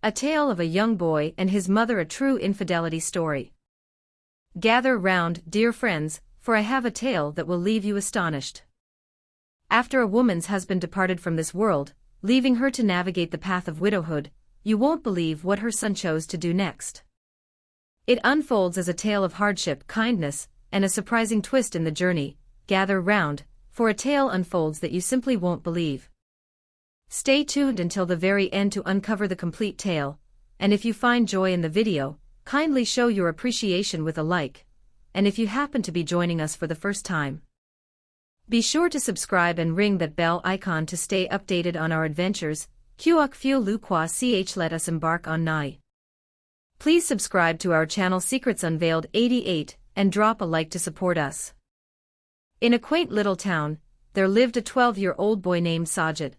A tale of a young boy and his mother, a true infidelity story. Gather round, dear friends, for I have a tale that will leave you astonished. After a woman's husband departed from this world, leaving her to navigate the path of widowhood, you won't believe what her son chose to do next. It unfolds as a tale of hardship, kindness, and a surprising twist in the journey. Gather round, for a tale unfolds that you simply won't believe. Stay tuned until the very end to uncover the complete tale, and if you find joy in the video, kindly show your appreciation with a like, and if you happen to be joining us for the first time, be sure to subscribe and ring that bell icon to stay updated on our adventures. Kuok Pheo Lu Kwa Ch, let us embark on Nai. Please subscribe to our channel Secrets Unveiled 88 and drop a like to support us. In a quaint little town, there lived a 12-year-old boy named Sajid.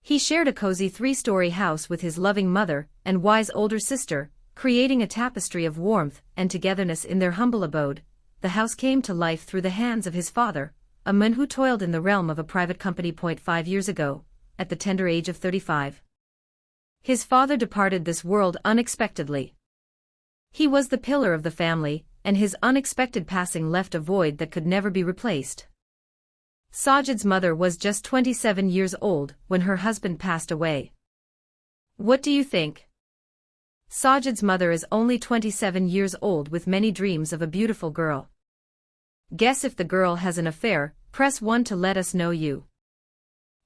He shared a cozy 3-story house with his loving mother and wise older sister, creating a tapestry of warmth and togetherness in their humble abode. The house came to life through the hands of his father, a man who toiled in the realm of a private company. 5 years ago, at the tender age of 35. His father departed this world unexpectedly. He was the pillar of the family, and his unexpected passing left a void that could never be replaced. Sajid's mother was just 27 years old when her husband passed away. What do you think? Sajid's mother is only 27 years old with many dreams of a beautiful girl. Guess if the girl has an affair. Press 1 to let us know you.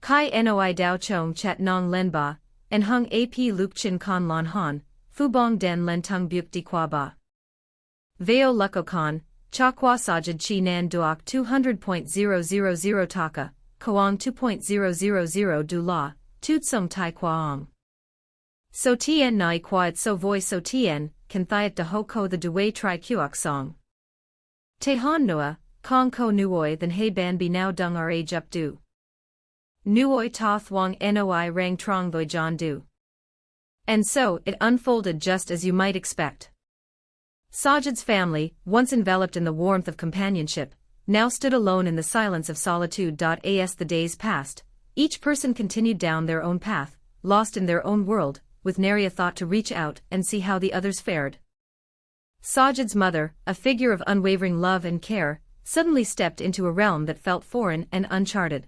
Kai Noi Dao Chong Chat Nong Len Ba, En Hung Ap Luk Chin Kon Lon Han, Fubong Den Len Tung Buk Di Kwa Ba. Veo Luko Kon, Cha Kwa Sajid Chi Nan Duok 200.000 Taka, Koang 2.000 Du La, Tutsum Tai Kwaong. So Tien Nai Kwaet So Voi So Tien, Kan Thiet De Ho Ko the Duway Tri Kuok Song. Te Han Noa, Kong Ko Nuoi Than He Ban Be Now Dung Our Age Up Du. Nuoi Ta Thuong Noi Rang Trong Thoi John Du. And so, it unfolded just as you might expect. Sajid's family, once enveloped in the warmth of companionship, now stood alone in the silence of solitude. As the days passed, each person continued down their own path, lost in their own world, with nary a thought to reach out and see how the others fared. Sajid's mother, a figure of unwavering love and care, suddenly stepped into a realm that felt foreign and uncharted.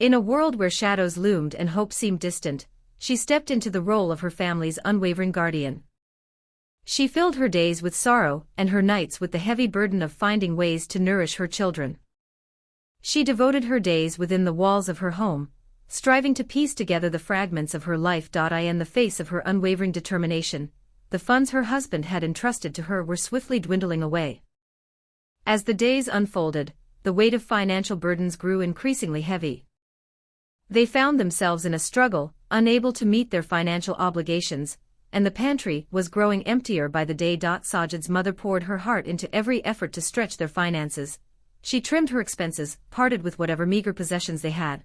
In a world where shadows loomed and hope seemed distant, she stepped into the role of her family's unwavering guardian. She filled her days with sorrow and her nights with the heavy burden of finding ways to nourish her children. She devoted her days within the walls of her home, striving to piece together the fragments of her life. In the face of her unwavering determination, the funds her husband had entrusted to her were swiftly dwindling away. As the days unfolded, the weight of financial burdens grew increasingly heavy. They found themselves in a struggle, unable to meet their financial obligations, and the pantry was growing emptier by the day. Sajid's mother poured her heart into every effort to stretch their finances. She trimmed her expenses, parted with whatever meager possessions they had,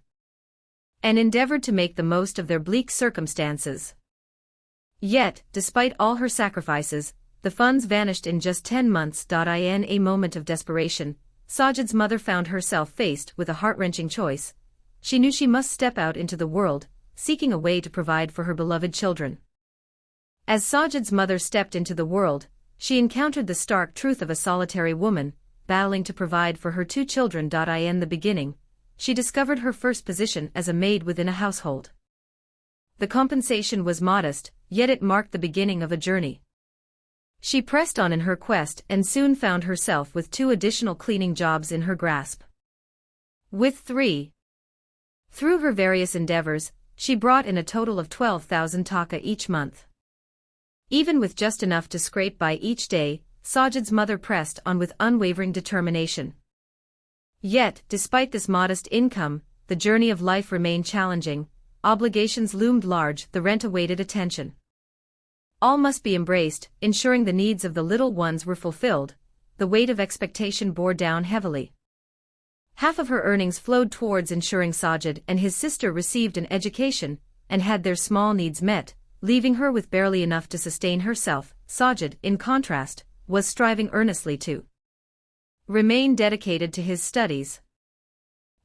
and endeavored to make the most of their bleak circumstances. Yet, despite all her sacrifices, the funds vanished in just 10 months. In a moment of desperation, Sajid's mother found herself faced with a heart-wrenching choice. She knew she must step out into the world, seeking a way to provide for her beloved children. As Sajid's mother stepped into the world, she encountered the stark truth of a solitary woman, battling to provide for her 2 children. In the beginning, she discovered her first position as a maid within a household. The compensation was modest, yet it marked the beginning of a journey. She pressed on in her quest and soon found herself with 2 additional cleaning jobs in her grasp. With 3. Through her various endeavors, she brought in a total of 12,000 taka each month. Even with just enough to scrape by each day, Sajid's mother pressed on with unwavering determination. Yet, despite this modest income, the journey of life remained challenging. Obligations loomed large, the rent awaited attention. All must be embraced, ensuring the needs of the little ones were fulfilled. The weight of expectation bore down heavily. Half of her earnings flowed towards ensuring Sajid and his sister received an education and had their small needs met, leaving her with barely enough to sustain herself. Sajid, in contrast, was striving earnestly to remain dedicated to his studies.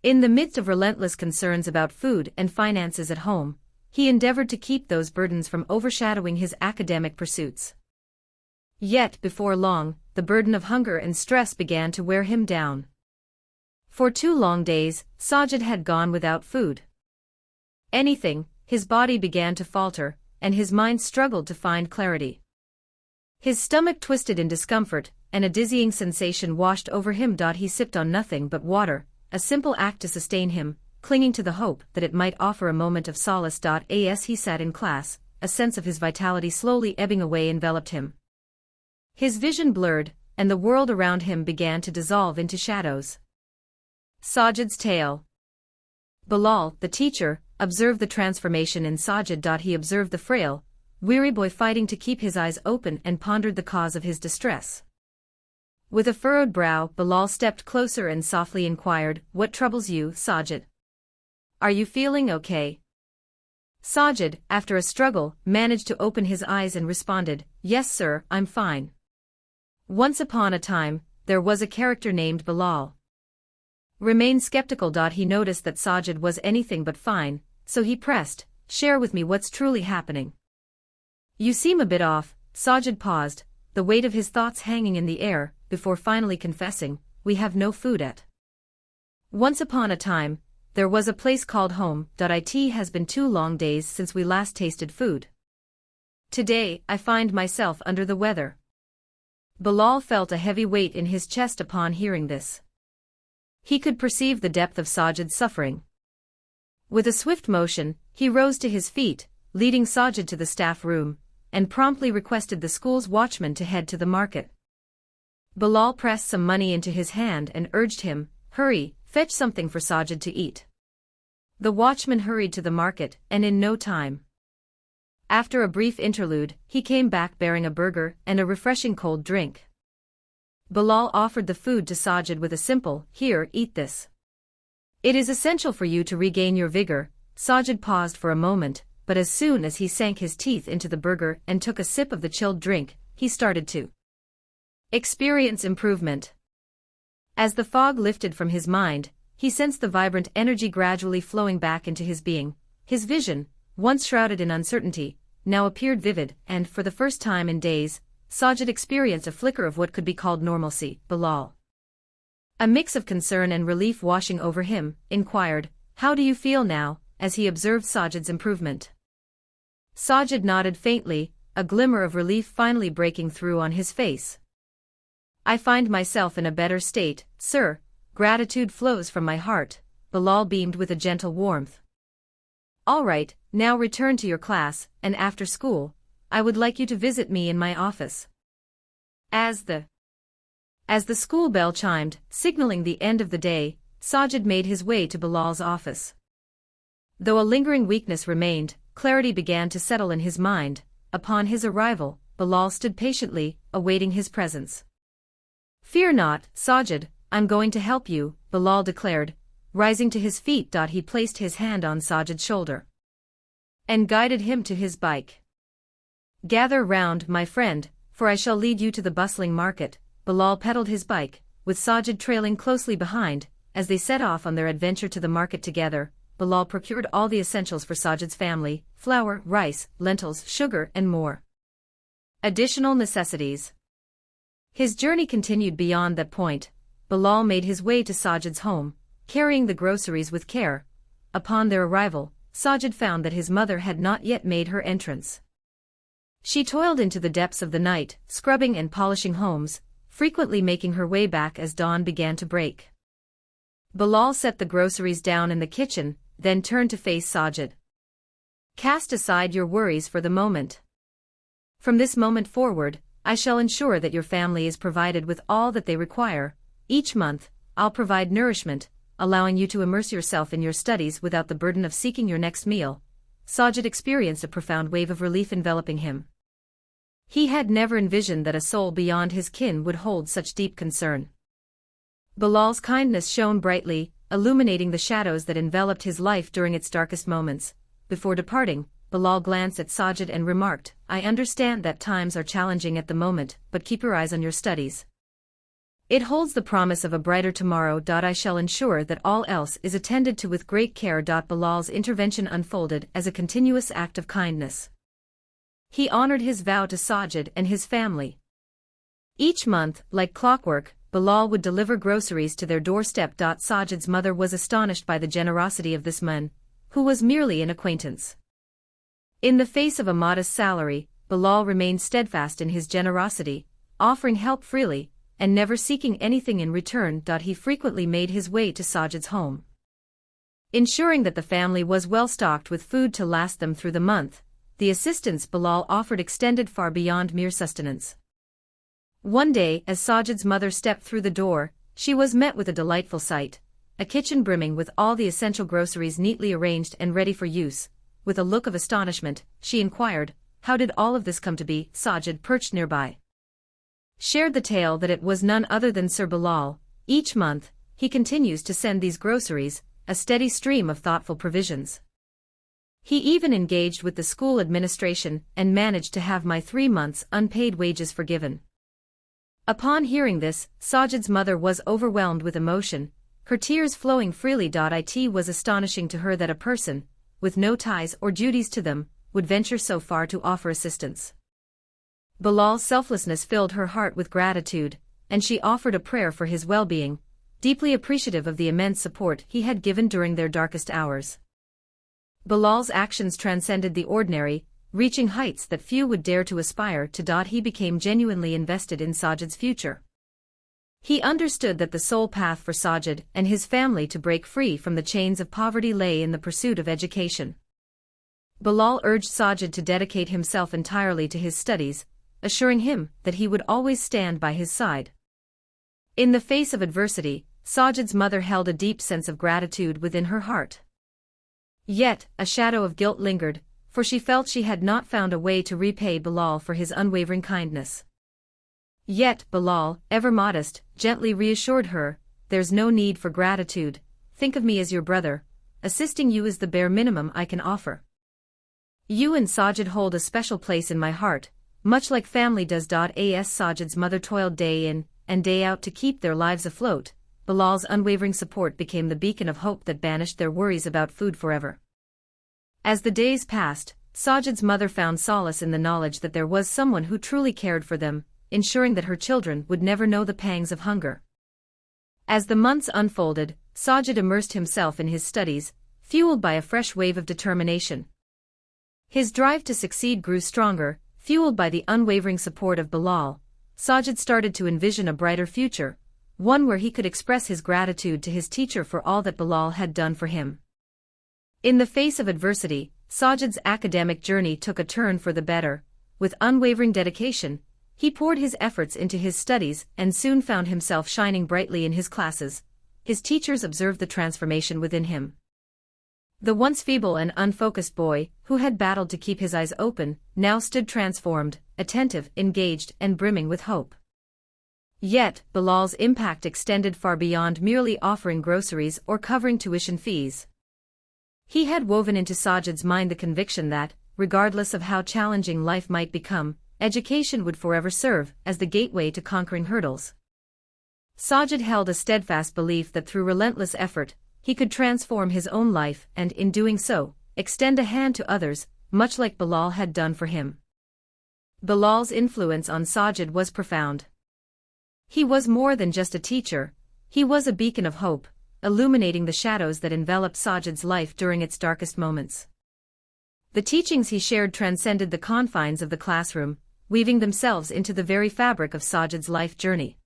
In the midst of relentless concerns about food and finances at home, he endeavored to keep those burdens from overshadowing his academic pursuits. Yet, before long, the burden of hunger and stress began to wear him down. For 2 long days, Sajid had gone without food. His body began to falter, and his mind struggled to find clarity. His stomach twisted in discomfort, and a dizzying sensation washed over him. He sipped on nothing but water, a simple act to sustain him, clinging to the hope that it might offer a moment of solace. As he sat in class, a sense of his vitality slowly ebbing away enveloped him. His vision blurred, and the world around him began to dissolve into shadows. Sajid's tale. Bilal, the teacher, observed the transformation in Sajid. He observed the frail, weary boy fighting to keep his eyes open and pondered the cause of his distress. With a furrowed brow, Bilal stepped closer and softly inquired, "What troubles you, Sajid? Are you feeling okay?" Sajid, after a struggle, managed to open his eyes and responded, "Yes sir, I'm fine. Once upon a time, there was a character named Bilal." Remained skeptical. He noticed that Sajid was anything but fine, so he pressed, "Share with me what's truly happening." "You seem a bit off." Sajid paused, the weight of his thoughts hanging in the air, before finally confessing, "We have no food at. Once upon a time, there was a place called home. It has been 2 long days since we last tasted food. Today, I find myself under the weather." Bilal felt a heavy weight in his chest upon hearing this. He could perceive the depth of Sajid's suffering. With a swift motion, he rose to his feet, leading Sajid to the staff room, and promptly requested the school's watchman to head to the market. Bilal pressed some money into his hand and urged him, "Hurry, fetch something for Sajid to eat." The watchman hurried to the market, and in no time. After a brief interlude, he came back bearing a burger and a refreshing cold drink. Bilal offered the food to Sajid with a simple, "Here, eat this. It is essential for you to regain your vigor." Sajid paused for a moment, but as soon as he sank his teeth into the burger and took a sip of the chilled drink, he started to experience improvement. As the fog lifted from his mind, he sensed the vibrant energy gradually flowing back into his being. His vision, once shrouded in uncertainty, now appeared vivid, and for the first time in days, Sajid experienced a flicker of what could be called normalcy. "Bilal," a mix of concern and relief washing over him, inquired, "How do you feel now?" as he observed Sajid's improvement. Sajid nodded faintly, a glimmer of relief finally breaking through on his face. "I find myself in a better state, sir. Gratitude flows from my heart." Bilal beamed with a gentle warmth. "All right, now return to your class, and after school, I would like you to visit me in my office." As the school bell chimed, signaling the end of the day, Sajid made his way to Bilal's office. Though a lingering weakness remained, clarity began to settle in his mind. Upon his arrival, Bilal stood patiently, awaiting his presence. "Fear not, Sajid, I'm going to help you," Bilal declared. Rising to his feet, he placed his hand on Sajid's shoulder and guided him to his bike. "Gather round, my friend, for I shall lead you to the bustling market." Bilal pedaled his bike, with Sajid trailing closely behind. As they set off on their adventure to the market together, Bilal procured all the essentials for Sajid's family: flour, rice, lentils, sugar, and more additional necessities. His journey continued beyond that point. Bilal made his way to Sajid's home, carrying the groceries with care. Upon their arrival, Sajid found that his mother had not yet made her entrance. She toiled into the depths of the night, scrubbing and polishing homes, frequently making her way back as dawn began to break. Bilal set the groceries down in the kitchen, then turned to face Sajid. "Cast aside your worries for the moment. From this moment forward, I shall ensure that your family is provided with all that they require. Each month, I'll provide nourishment, allowing you to immerse yourself in your studies without the burden of seeking your next meal." Sajid experienced a profound wave of relief enveloping him. He had never envisioned that a soul beyond his kin would hold such deep concern. Bilal's kindness shone brightly, illuminating the shadows that enveloped his life during its darkest moments. Before departing, Bilal glanced at Sajid and remarked, "I understand that times are challenging at the moment, but keep your eyes on your studies. It holds the promise of a brighter tomorrow. I shall ensure that all else is attended to with great care. Bilal's intervention unfolded as a continuous act of kindness. He honored his vow to Sajid and his family. Each month, like clockwork, Bilal would deliver groceries to their doorstep. Sajid's mother was astonished by the generosity of this man, who was merely an acquaintance. In the face of a modest salary, Bilal remained steadfast in his generosity, offering help freely, and never seeking anything in return. He frequently made his way to Sajid's home, ensuring that the family was well stocked with food to last them through the month. The assistance Bilal offered extended far beyond mere sustenance. One day, as Sajid's mother stepped through the door, she was met with a delightful sight, a kitchen brimming with all the essential groceries neatly arranged and ready for use. With a look of astonishment, she inquired, "How did all of this come to be?" Sajid, perched nearby, shared the tale that it was none other than Sir Bilal. Each month, he continues to send these groceries, a steady stream of thoughtful provisions. He even engaged with the school administration and managed to have my 3 months' unpaid wages forgiven. Upon hearing this, Sajid's mother was overwhelmed with emotion, her tears flowing freely. It was astonishing to her that a person, with no ties or duties to them, would venture so far to offer assistance. Bilal's selflessness filled her heart with gratitude, and she offered a prayer for his well-being, deeply appreciative of the immense support he had given during their darkest hours. Bilal's actions transcended the ordinary, reaching heights that few would dare to aspire to. He became genuinely invested in Sajid's future. He understood that the sole path for Sajid and his family to break free from the chains of poverty lay in the pursuit of education. Bilal urged Sajid to dedicate himself entirely to his studies, assuring him that he would always stand by his side. In the face of adversity, Sajid's mother held a deep sense of gratitude within her heart. Yet, a shadow of guilt lingered, for she felt she had not found a way to repay Bilal for his unwavering kindness. Yet Bilal, ever modest, gently reassured her, "There's no need for gratitude, think of me as your brother, assisting you is the bare minimum I can offer. You and Sajid hold a special place in my heart, much like family does." As Sajid's mother toiled day in and day out to keep their lives afloat, Bilal's unwavering support became the beacon of hope that banished their worries about food forever. As the days passed, Sajid's mother found solace in the knowledge that there was someone who truly cared for them, ensuring that her children would never know the pangs of hunger. As the months unfolded, Sajid immersed himself in his studies, fueled by a fresh wave of determination. His drive to succeed grew stronger, fueled by the unwavering support of Bilal. Sajid started to envision a brighter future, one where he could express his gratitude to his teacher for all that Bilal had done for him. In the face of adversity, Sajid's academic journey took a turn for the better. With unwavering dedication, he poured his efforts into his studies and soon found himself shining brightly in his classes. His teachers observed the transformation within him. The once feeble and unfocused boy, who had battled to keep his eyes open, now stood transformed, attentive, engaged, and brimming with hope. Yet, Bilal's impact extended far beyond merely offering groceries or covering tuition fees. He had woven into Sajid's mind the conviction that, regardless of how challenging life might become, education would forever serve as the gateway to conquering hurdles. Sajid held a steadfast belief that through relentless effort, he could transform his own life and, in doing so, extend a hand to others, much like Bilal had done for him. Bilal's influence on Sajid was profound. He was more than just a teacher, he was a beacon of hope, illuminating the shadows that enveloped Sajid's life during its darkest moments. The teachings he shared transcended the confines of the classroom, weaving themselves into the very fabric of Sajid's life journey.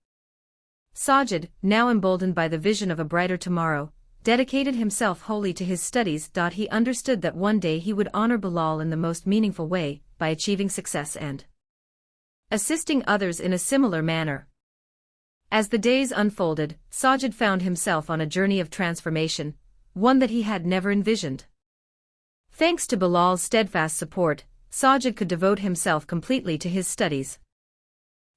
Sajid, now emboldened by the vision of a brighter tomorrow, dedicated himself wholly to his studies. He understood that one day he would honor Bilal in the most meaningful way, by achieving success and assisting others in a similar manner. As the days unfolded, Sajid found himself on a journey of transformation, one that he had never envisioned. Thanks to Bilal's steadfast support, Sajid could devote himself completely to his studies.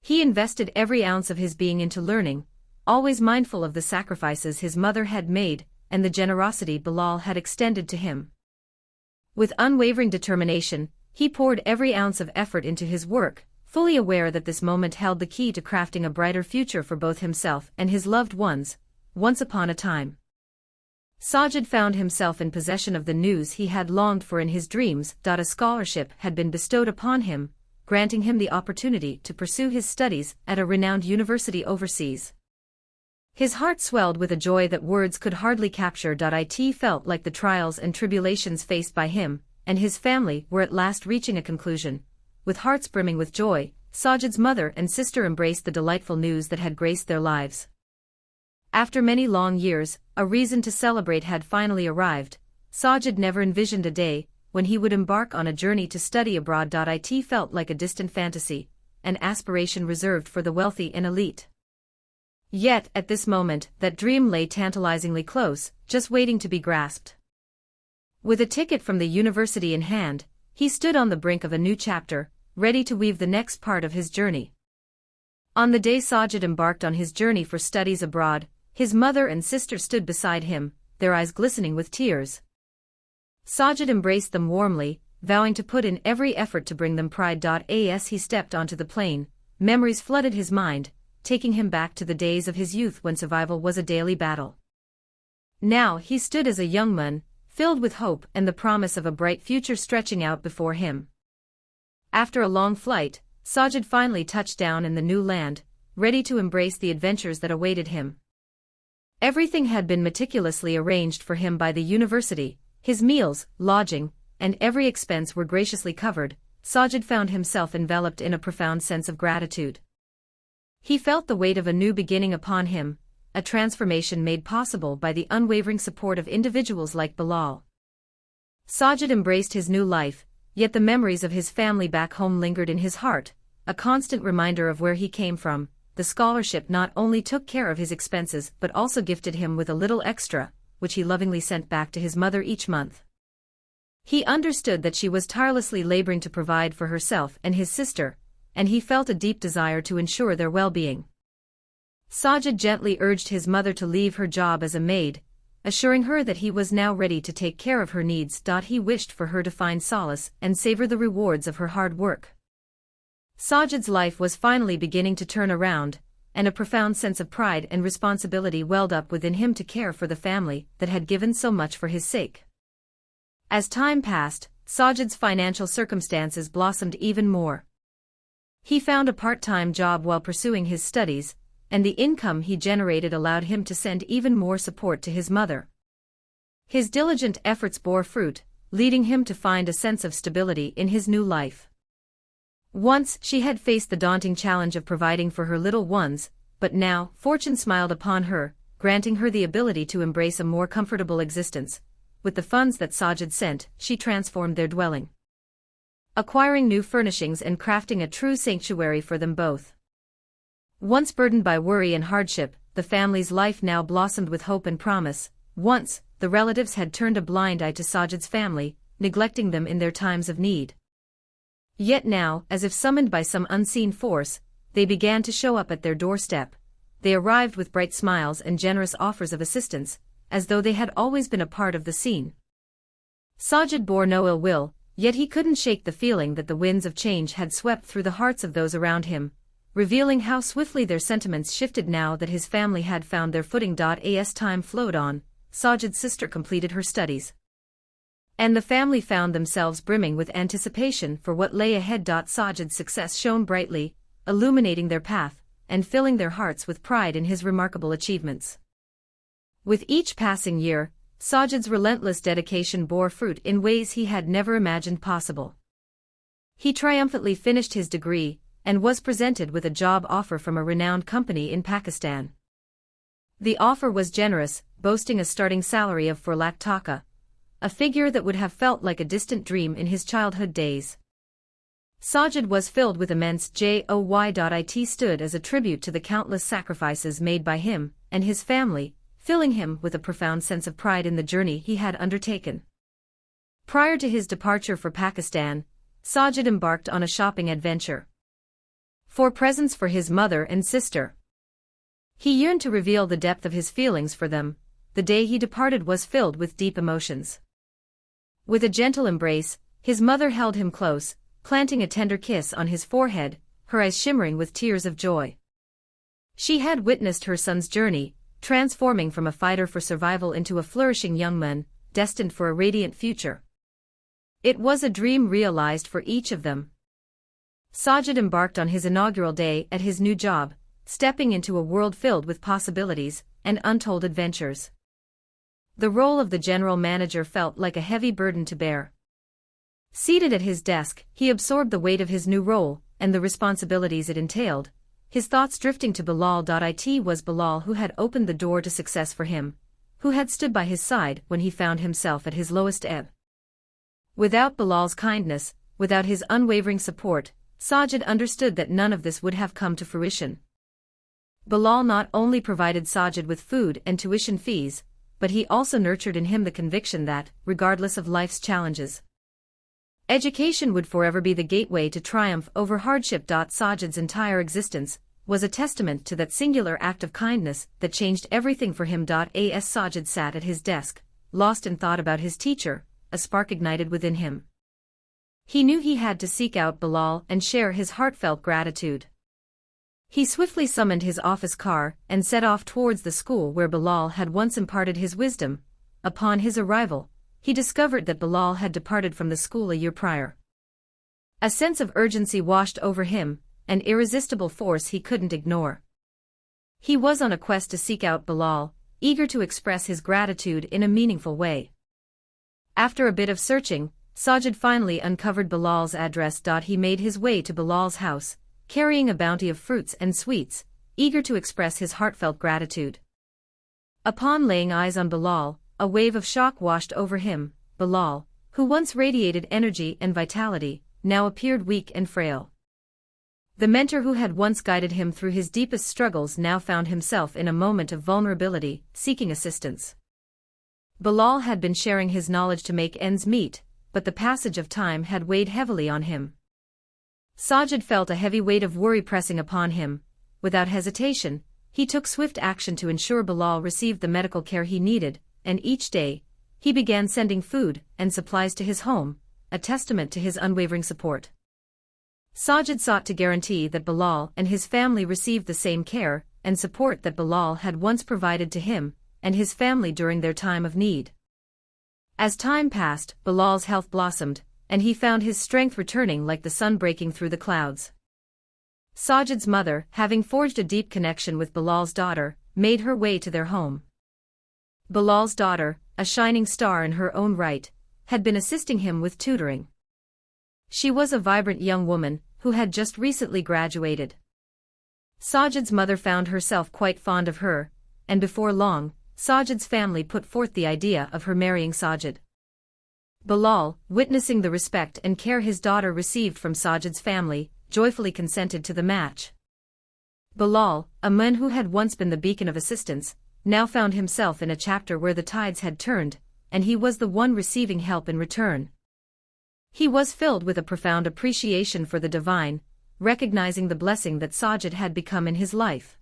He invested every ounce of his being into learning, always mindful of the sacrifices his mother had made and the generosity Bilal had extended to him. With unwavering determination, he poured every ounce of effort into his work, fully aware that this moment held the key to crafting a brighter future for both himself and his loved ones. Once upon a time, Sajid found himself in possession of the news he had longed for in his dreams. A scholarship had been bestowed upon him, granting him the opportunity to pursue his studies at a renowned university overseas. His heart swelled with a joy that words could hardly capture. It felt like the trials and tribulations faced by him and his family were at last reaching a conclusion. With hearts brimming with joy, Sajid's mother and sister embraced the delightful news that had graced their lives. After many long years, a reason to celebrate had finally arrived. Sajid never envisioned a day when he would embark on a journey to study abroad. It felt like a distant fantasy, an aspiration reserved for the wealthy and elite. Yet, at this moment, that dream lay tantalizingly close, just waiting to be grasped. With a ticket from the university in hand, he stood on the brink of a new chapter, ready to weave the next part of his journey. On the day Sajid embarked on his journey for studies abroad, his mother and sister stood beside him, their eyes glistening with tears. Sajid embraced them warmly, vowing to put in every effort to bring them pride. As he stepped onto the plane, memories flooded his mind, taking him back to the days of his youth when survival was a daily battle. Now he stood as a young man, filled with hope and the promise of a bright future stretching out before him. After a long flight, Sajid finally touched down in the new land, ready to embrace the adventures that awaited him. Everything had been meticulously arranged for him by the university. His meals, lodging, and every expense were graciously covered. Sajid found himself enveloped in a profound sense of gratitude. He felt the weight of a new beginning upon him, a transformation made possible by the unwavering support of individuals like Bilal. Sajid embraced his new life, yet the memories of his family back home lingered in his heart, a constant reminder of where he came from. The scholarship not only took care of his expenses but also gifted him with a little extra, which he lovingly sent back to his mother each month. He understood that she was tirelessly laboring to provide for herself and his sister, and he felt a deep desire to ensure their well-being. Sajid gently urged his mother to leave her job as a maid, assuring her that he was now ready to take care of her needs. He wished for her to find solace and savor the rewards of her hard work. Sajid's life was finally beginning to turn around, and a profound sense of pride and responsibility welled up within him to care for the family that had given so much for his sake. As time passed, Sajid's financial circumstances blossomed even more. He found a part-time job while pursuing his studies, and the income he generated allowed him to send even more support to his mother. His diligent efforts bore fruit, leading him to find a sense of stability in his new life. Once she had faced the daunting challenge of providing for her little ones, but now fortune smiled upon her, granting her the ability to embrace a more comfortable existence. With the funds that Sajid sent, she transformed their dwelling, acquiring new furnishings and crafting a true sanctuary for them both. Once burdened by worry and hardship, the family's life now blossomed with hope and promise. Once, the relatives had turned a blind eye to Sajid's family, neglecting them in their times of need. Yet now, as if summoned by some unseen force, they began to show up at their doorstep. They arrived with bright smiles and generous offers of assistance, as though they had always been a part of the scene. Sajid bore no ill will, yet he couldn't shake the feeling that the winds of change had swept through the hearts of those around him, revealing how swiftly their sentiments shifted now that his family had found their footing. As time flowed on, Sajid's sister completed her studies, and the family found themselves brimming with anticipation for what lay ahead. Sajid's success shone brightly, illuminating their path, and filling their hearts with pride in his remarkable achievements. With each passing year, Sajid's relentless dedication bore fruit in ways he had never imagined possible. He triumphantly finished his degree, and was presented with a job offer from a renowned company in Pakistan. The offer was generous, boasting a starting salary of 4 lakh taka, a figure that would have felt like a distant dream in his childhood days. Sajid was filled with immense joy. It stood as a tribute to the countless sacrifices made by him and his family, filling him with a profound sense of pride in the journey he had undertaken. Prior to his departure for Pakistan, Sajid embarked on a shopping adventure for presents for his mother and sister. He yearned to reveal the depth of his feelings for them. The day he departed was filled with deep emotions. With a gentle embrace, his mother held him close, planting a tender kiss on his forehead, her eyes shimmering with tears of joy. She had witnessed her son's journey, transforming from a fighter for survival into a flourishing young man, destined for a radiant future. It was a dream realized for each of them. Sajid embarked on his inaugural day at his new job, stepping into a world filled with possibilities and untold adventures. The role of the general manager felt like a heavy burden to bear. Seated at his desk, he absorbed the weight of his new role and the responsibilities it entailed, his thoughts drifting to Bilal. It was Bilal who had opened the door to success for him, who had stood by his side when he found himself at his lowest ebb. Without Bilal's kindness, without his unwavering support, Sajid understood that none of this would have come to fruition. Bilal not only provided Sajid with food and tuition fees, but he also nurtured in him the conviction that, regardless of life's challenges, education would forever be the gateway to triumph over hardship. Sajid's entire existence was a testament to that singular act of kindness that changed everything for him. As Sajid sat at his desk, lost in thought about his teacher, a spark ignited within him. He knew he had to seek out Bilal and share his heartfelt gratitude. He swiftly summoned his office car and set off towards the school where Bilal had once imparted his wisdom. Upon his arrival, he discovered that Bilal had departed from the school a year prior. A sense of urgency washed over him, an irresistible force he couldn't ignore. He was on a quest to seek out Bilal, eager to express his gratitude in a meaningful way. After a bit of searching, Sajid finally uncovered Bilal's address. He made his way to Bilal's house, carrying a bounty of fruits and sweets, eager to express his heartfelt gratitude. Upon laying eyes on Bilal, a wave of shock washed over him. Bilal, who once radiated energy and vitality, now appeared weak and frail. The mentor who had once guided him through his deepest struggles now found himself in a moment of vulnerability, seeking assistance. Bilal had been sharing his knowledge to make ends meet, but the passage of time had weighed heavily on him. Sajid felt a heavy weight of worry pressing upon him. Without hesitation, he took swift action to ensure Bilal received the medical care he needed, and each day, he began sending food and supplies to his home, a testament to his unwavering support. Sajid sought to guarantee that Bilal and his family received the same care and support that Bilal had once provided to him and his family during their time of need. As time passed, Bilal's health blossomed, and he found his strength returning like the sun breaking through the clouds. Sajid's mother, having forged a deep connection with Bilal's daughter, made her way to their home. Bilal's daughter, a shining star in her own right, had been assisting him with tutoring. She was a vibrant young woman who had just recently graduated. Sajid's mother found herself quite fond of her, and before long, Sajid's family put forth the idea of her marrying Sajid. Bilal, witnessing the respect and care his daughter received from Sajid's family, joyfully consented to the match. Bilal, a man who had once been the beacon of assistance, now found himself in a chapter where the tides had turned, and he was the one receiving help in return. He was filled with a profound appreciation for the divine, recognizing the blessing that Sajid had become in his life.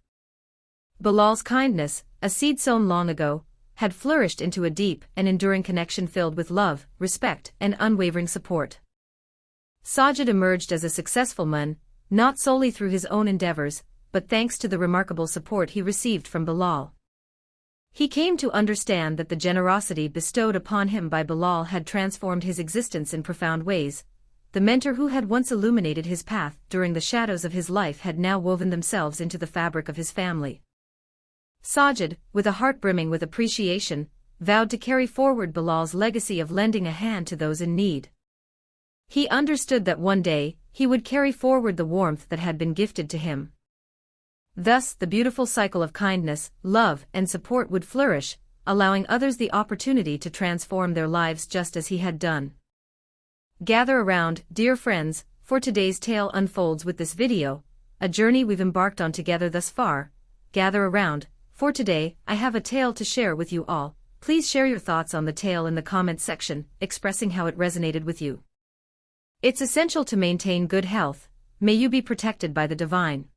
Bilal's kindness, a seed sown long ago, had flourished into a deep and enduring connection filled with love, respect, and unwavering support. Sajid emerged as a successful man, not solely through his own endeavors, but thanks to the remarkable support he received from Bilal. He came to understand that the generosity bestowed upon him by Bilal had transformed his existence in profound ways. The mentor who had once illuminated his path during the shadows of his life had now woven themselves into the fabric of his family. Sajid, with a heart brimming with appreciation, vowed to carry forward Bilal's legacy of lending a hand to those in need. He understood that one day, he would carry forward the warmth that had been gifted to him. Thus, the beautiful cycle of kindness, love, and support would flourish, allowing others the opportunity to transform their lives just as he had done. Gather around, dear friends, for today's tale unfolds with this video, a journey we've embarked on together thus far. Gather around, for today, I have a tale to share with you all. Please share your thoughts on the tale in the comments section, expressing how it resonated with you. It's essential to maintain good health. May you be protected by the divine.